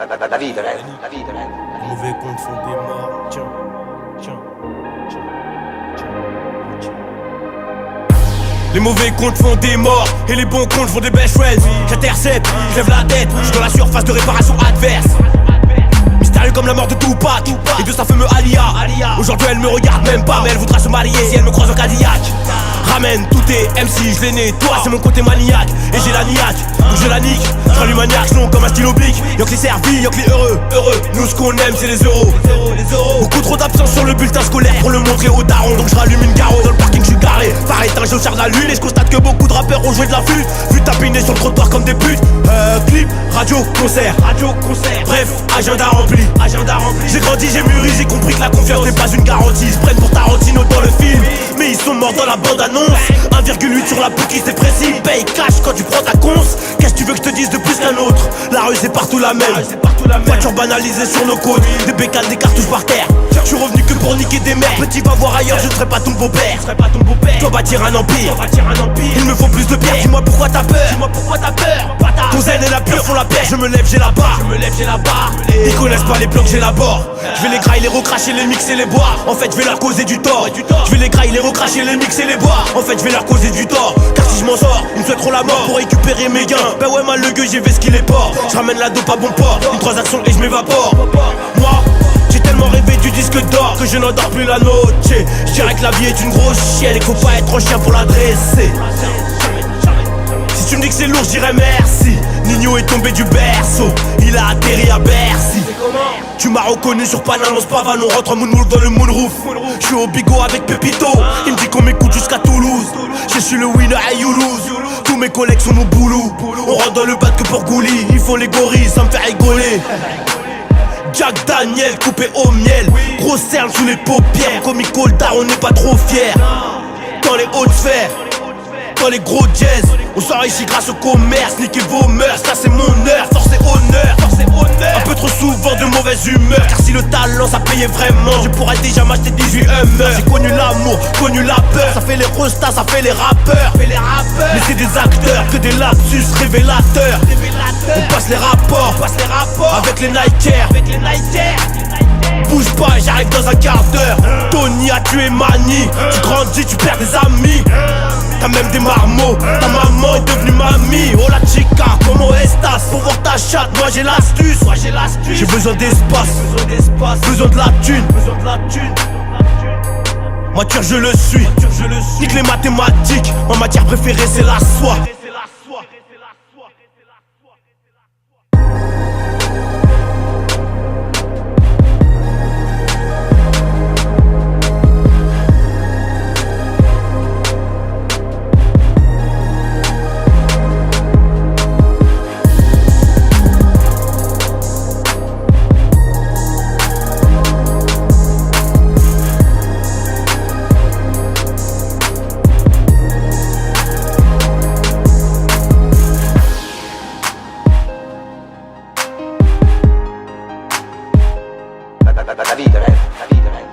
La vie de rêve, la vie de rêve. Les mauvais comptes font des morts. Tiens, tiens, tiens, tiens, tiens. Les mauvais comptes font des morts et les bons comptes font des best friends. J'intercepte, je lève la tête, je suis dans la surface de réparation adverse. Mystérieux comme la mort de Tupac et de sa fameuse Alia. Aujourd'hui elle me regarde même pas, mais elle voudra se marier si elle me croise en Cadillac. Ramène tout tes MC, je les nettoie, c'est mon côté maniaque. Et j'ai la niaque, donc je la nique. Je rends maniaque, long comme un stylo bic. Y'a que les servis, y'a que les heureux. Nous ce qu'on aime c'est les euros. Beaucoup trop d'absence sur le bulletin scolaire pour le montrer aux darons. Donc je rallume une garo, dans le parking je suis garé. Par éteint je charge la lune et je constate que beaucoup de rappeurs ont joué de la flûte. Vu tapiner sur le trottoir comme des putes. Clip, radio, concert. Bref, agenda rempli. J'ai grandi, j'ai mûri, j'ai compris que la confiance n'est pas une garantie. Ils se prennent pour Tarantino dans le film, mais ils sont morts dans la bande-annonce. 1,8 sur la bouquille c'est précis. Paye cash quand tu prends ta conce. Qu'est-ce que tu veux que je te dise de plus qu'un autre? La rue c'est partout la même. Voiture banalisée sur nos côtes. Des bécanes, des cartouches par terre. Je suis revenu que pour niquer des mères. Petit va voir ailleurs, je ne serai pas ton beau-père. Toi bâtir un empire. Il me faut plus de pierre. Dis-moi pourquoi t'as peur. Ton zen et la pure font la paix. Je me lève, j'ai la barre. Ils connaissent pas les plans que j'élabore. Je vais les grailler, les recracher, les mixer, les boire. En fait je vais leur causer du tort. Je vais les grailler, les recracher, les mixer, les boire. En fait je vais leur causer du tort. Car si je m'en sors, ils me souhaiteront la mort pour récupérer mes gains. Ben ouais mal le gueux, j'ai fait ce qu'il est port. Je ramène la dope à bon port. Une transaction et je m'évapore. Moi j'ai tellement rêvé du disque d'or que je n'endors plus la noche. Je dirais que la vie est une grosse chienne et qu'il faut pas être un chien pour la dresser. Si tu me dis que c'est lourd, je dirais merci. Nino est tombé du berceau, il a atterri à Bercy. Tu m'as reconnu sur Paname, Spavan, on rentre en moonwalk dans le moonroof. Je suis au bigot avec Pepito, il me dit qu'on m'écoute jusqu'à Toulouse. Je suis le winner et you lose. Tous mes collègues sont mon boulot. On rentre dans le bat que pour Gouli. Ils font les gorilles, ça me fait rigoler. Jack Daniel coupé au miel. Grosse cerne sous les paupières. Comme Coltar, on n'est pas trop fiers. Dans les hautes sphères, dans les gros jazz, on sort ici grâce au commerce. Niquez vos mœurs, ça c'est mon heure. Force et honneur. Un peu trop souvent de mauvaise humeur. Car si le talent ça payait vraiment, je pourrais déjà m'acheter 18 Hummer. J'ai connu l'amour, connu la peur. Ça fait les restas, ça fait les rappeurs. Mais c'est des acteurs, que des lapsus révélateurs. On passe les rapports avec les Nikers. Bouge pas, j'arrive dans un quart d'heure. Tony a tué Mani. Tu grandis, tu perds des amis. T'as même des marmots. Ta maman est devenue mamie. Oh la chica, como estas? Pour voir ta chatte, moi j'ai l'astuce. J'ai besoin d'espace, besoin de la thune. Mature je le suis. Nique les mathématiques. Ma matière préférée c'est la soie. La vie de rêve, la vie de rêve.